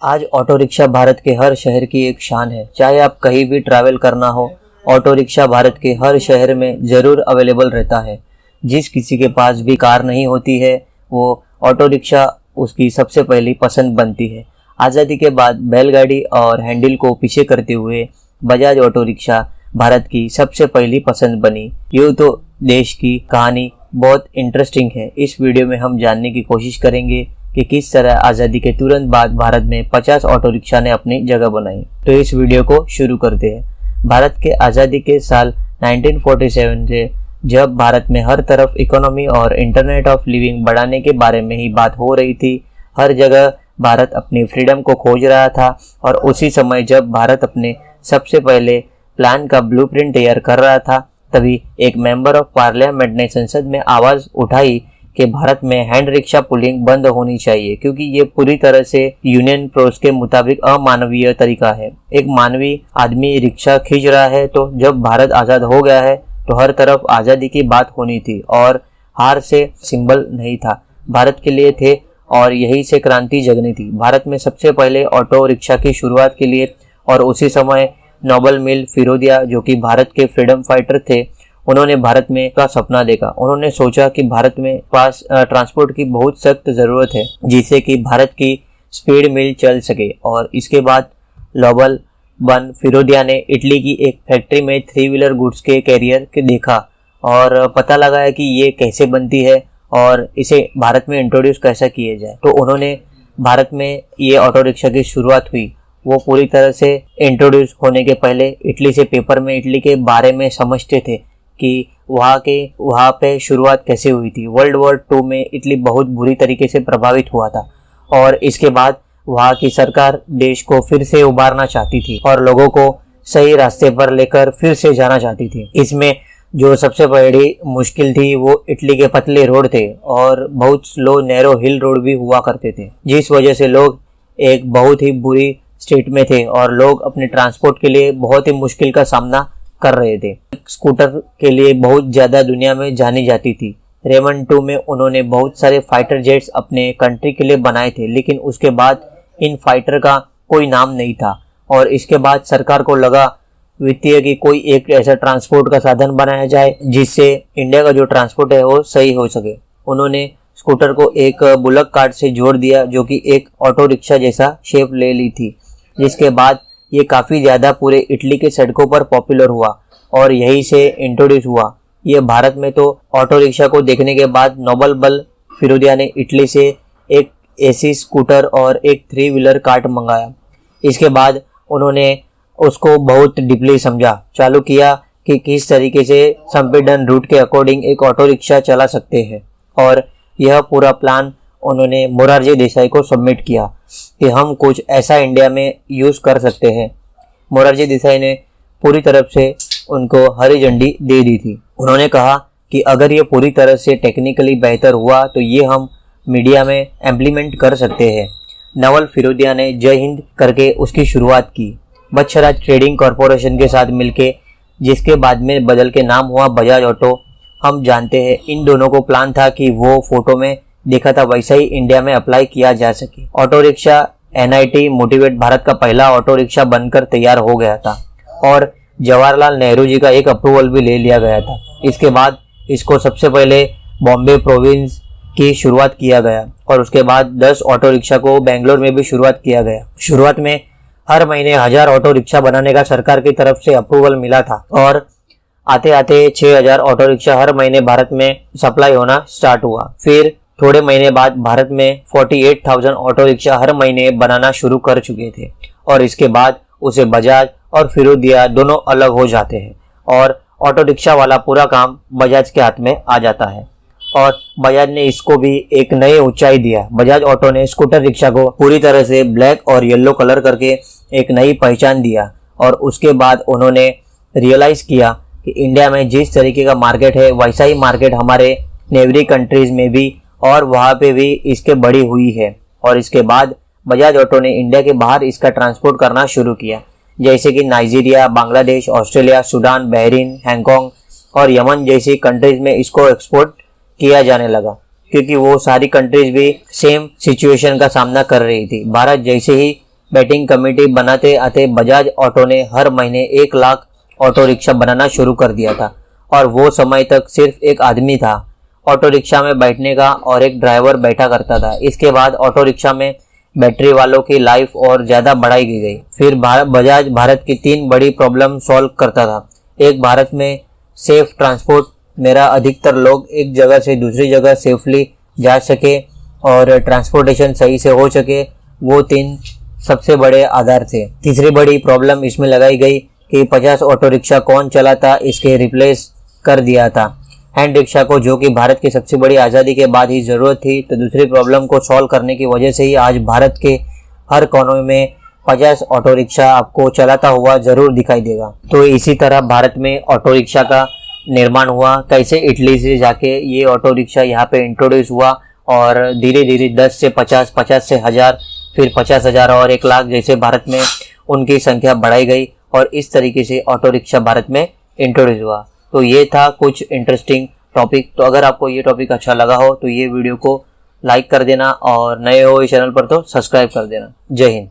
आज auto rickshaw Bharat के हर शहर की एक शान है। चाहे आप कहीं भी ट्रैवल करना हो, ऑटो रिक्शा भारत के हर शहर में ज़रूर अवेलेबल रहता है। जिस किसी के पास भी कार नहीं होती है, वो ऑटो रिक्शा उसकी सबसे पहली पसंद बनती है। आज़ादी के बाद बैलगाड़ी और हैंडल को पीछे करते हुए बजाज ऑटो रिक्शा भारत की सबसे पहली पसंद बनी। यूँ तो देश की कहानी बहुत इंटरेस्टिंग है। इस वीडियो में हम जानने की कोशिश करेंगे कि किस तरह आज़ादी के तुरंत बाद भारत में 50 ऑटो रिक्शा ने अपनी जगह बनाई। तो इस वीडियो को शुरू करते हैं। भारत के आज़ादी के साल 1947 से जब भारत में हर तरफ इकोनॉमी और इंटरनेट ऑफ लिविंग बढ़ाने के बारे में ही बात हो रही थी, हर जगह भारत अपनी फ्रीडम को खोज रहा था। और उसी समय जब भारत अपने सबसे पहले प्लान का ब्लूप्रिंट तैयार कर रहा था, तभी एक मेंबर ऑफ पार्लियामेंट ने संसद में आवाज उठाई कि भारत में हैंड रिक्शा पुलिंग बंद होनी चाहिए, क्योंकि ये पूरी तरह से यूनियन प्रोस के मुताबिक अमानवीय तरीका है। एक मानवीय आदमी रिक्शा खींच रहा है, तो जब भारत आज़ाद हो गया है तो हर तरफ आज़ादी की बात होनी थी और हार से सिंबल नहीं था, भारत के लिए थे और यही से क्रांति जगनी थी। भारत में सबसे पहले ऑटो रिक्शा की शुरुआत के लिए और उसी समय नोबल मिल फिरोदिया, जो कि भारत के फ्रीडम फाइटर थे, उन्होंने भारत में का सपना देखा। उन्होंने सोचा कि भारत में पास ट्रांसपोर्ट की बहुत सख्त ज़रूरत है, जिससे कि भारत की स्पीड मिल चल सके। और इसके बाद नोबल बन फिरोदिया ने इटली की एक फैक्ट्री में 3 व्हीलर गुड्स के कैरियर के देखा और पता लगाया कि ये कैसे बनती है और इसे भारत में इंट्रोड्यूस कैसा किया जाए। तो उन्होंने भारत में ये ऑटो रिक्शा की शुरुआत हुई। वो पूरी तरह से इंट्रोड्यूस होने के पहले इटली से पेपर में इटली के बारे में समझते थे कि वहाँ पे शुरुआत कैसे हुई थी। वर्ल्ड वॉर 2 में इटली बहुत बुरी तरीके से प्रभावित हुआ था और इसके बाद वहाँ की सरकार देश को फिर से उबारना चाहती थी और लोगों को सही रास्ते पर लेकर फिर से जाना चाहती थी। इसमें जो सबसे बड़ी मुश्किल थी वो इटली के पतले रोड थे और बहुत स्लो नैरो हिल रोड भी हुआ करते थे, जिस वजह से लोग एक बहुत ही बुरी स्टेट में थे और लोग अपने ट्रांसपोर्ट के लिए बहुत ही मुश्किल का सामना कर रहे थे। स्कूटर के लिए बहुत ज़्यादा दुनिया में जानी जाती थी। रेमन 2 में उन्होंने बहुत सारे फाइटर जेट्स अपने कंट्री के लिए बनाए थे, लेकिन उसके बाद इन फाइटर का कोई नाम नहीं था और इसके बाद सरकार को लगा वित्तीय कि कोई एक ऐसा ट्रांसपोर्ट का साधन बनाया जाए जिससे इंडिया का जो ट्रांसपोर्ट है वो सही हो सके। उन्होंने स्कूटर को एक बुलक कार्ट से जोड़ दिया, जो कि एक ऑटो रिक्शा जैसा शेप ले ली थी, जिसके बाद ये काफ़ी ज़्यादा पूरे इटली के सड़कों पर पॉपुलर हुआ और यहीं से इंट्रोड्यूस हुआ। ये भारत में तो ऑटो रिक्शा को देखने के बाद नोबल बल फिरोदिया ने इटली से एक एसी स्कूटर और एक 3 व्हीलर कार्ट मंगाया। इसके बाद उन्होंने उसको बहुत डीपली समझा, चालू किया कि किस तरीके से संपीड़न रूट के अकॉर्डिंग एक ऑटो रिक्शा चला सकते हैं और यह पूरा प्लान उन्होंने मोरारजी देसाई को सबमिट किया कि हम कुछ ऐसा इंडिया में यूज़ कर सकते हैं। मोरारजी देसाई ने पूरी तरफ से उनको हरी झंडी दे दी थी। उन्होंने कहा कि अगर ये पूरी तरह से टेक्निकली बेहतर हुआ तो ये हम मीडिया में इम्प्लीमेंट कर सकते हैं। नवल फिरोदिया ने जय हिंद करके उसकी शुरुआत की, बच्छराज ट्रेडिंग कॉरपोरेशन के साथ मिलके, जिसके बाद में बदल के नाम हुआ बजाज ऑटो। हम जानते हैं इन दोनों को प्लान था कि वो फोटो में देखा था वैसा ही इंडिया में अप्लाई किया जा सके। Auto rickshaw NIT motivate Bharat का पहला ऑटो रिक्शा बनकर तैयार हो गया था और जवाहरलाल नेहरू जी का एक अप्रूवल भी ले लिया गया था। इसके बाद इसको सबसे पहले बॉम्बे प्रोविंस की शुरुआत किया गया और उसके बाद 10 ऑटो रिक्शा को बेंगलोर में भी शुरुआत किया गया। शुरुआत में हर महीने 1000 ऑटो रिक्शा बनाने का सरकार की तरफ से अप्रूवल मिला था और आते आते 6000 ऑटो रिक्शा हर महीने भारत में सप्लाई होना स्टार्ट हुआ। फिर थोड़े महीने बाद भारत में 48,000 ऑटो रिक्शा हर महीने बनाना शुरू कर चुके थे और इसके बाद उसे बजाज और फिरोदिया दोनों अलग हो जाते हैं और ऑटो रिक्शा वाला पूरा काम बजाज के हाथ में आ जाता है और बजाज ने इसको भी एक नई ऊंचाई दिया। बजाज ऑटो ने स्कूटर रिक्शा को पूरी तरह से ब्लैक और येलो कलर करके एक नई पहचान दिया और उसके बाद उन्होंने रियलाइज किया कि इंडिया में जिस तरीके का मार्केट है वैसा ही मार्केट हमारे नेबरी कंट्रीज में भी और वहाँ पे भी इसके बड़ी हुई है। और इसके बाद बजाज ऑटो ने इंडिया के बाहर इसका ट्रांसपोर्ट करना शुरू किया, जैसे कि Nigeria, Bangladesh, Australia, Sudan, Bahrain, Hong Kong और यमन जैसी कंट्रीज में इसको एक्सपोर्ट किया जाने लगा, क्योंकि वो सारी कंट्रीज भी सेम सिचुएशन का सामना कर रही थी। भारत जैसे ही बैटिंग कमेटी बनाते आते बजाज ऑटो ने हर महीने 1 लाख ऑटो रिक्शा बनाना शुरू कर दिया था और वो समय तक सिर्फ एक आदमी था ऑटो रिक्शा में बैठने का और एक ड्राइवर बैठा करता था। इसके बाद ऑटो रिक्शा में बैटरी वालों की लाइफ और ज़्यादा बढ़ाई गई। फिर बजाज भारत की 3 बड़ी प्रॉब्लम सॉल्व करता था। एक, भारत में सेफ ट्रांसपोर्ट, मेरा अधिकतर लोग एक जगह से दूसरी जगह सेफली जा सके और ट्रांसपोर्टेशन सही से हो सके, वो 3 सबसे बड़े आधार थे। तीसरी बड़ी प्रॉब्लम इसमें लगाई गई कि 50 ऑटो रिक्शा कौन चलाता, इसके रिप्लेस कर दिया था हैंड रिक्शा को, जो कि भारत की सबसे बड़ी आज़ादी के बाद ही ज़रूरत थी। तो दूसरी प्रॉब्लम को सॉल्व करने की वजह से ही आज भारत के हर कोने में 50 ऑटो रिक्शा आपको चलाता हुआ ज़रूर दिखाई देगा। तो इसी तरह भारत में ऑटो रिक्शा का निर्माण हुआ। कैसे इटली से जाके ये ऑटो रिक्शा यहाँ पे इंट्रोड्यूस हुआ और धीरे धीरे 10 से 50, 50 से 1000, फिर 50,000 और 1 लाख जैसे भारत में उनकी संख्या बढ़ाई गई और इस तरीके से ऑटो रिक्शा भारत में इंट्रोड्यूस हुआ। तो ये था कुछ इंटरेस्टिंग टॉपिक। तो अगर आपको ये टॉपिक अच्छा लगा हो तो ये वीडियो को लाइक कर देना और नए हो इस चैनल पर तो सब्सक्राइब कर देना। जय हिंद।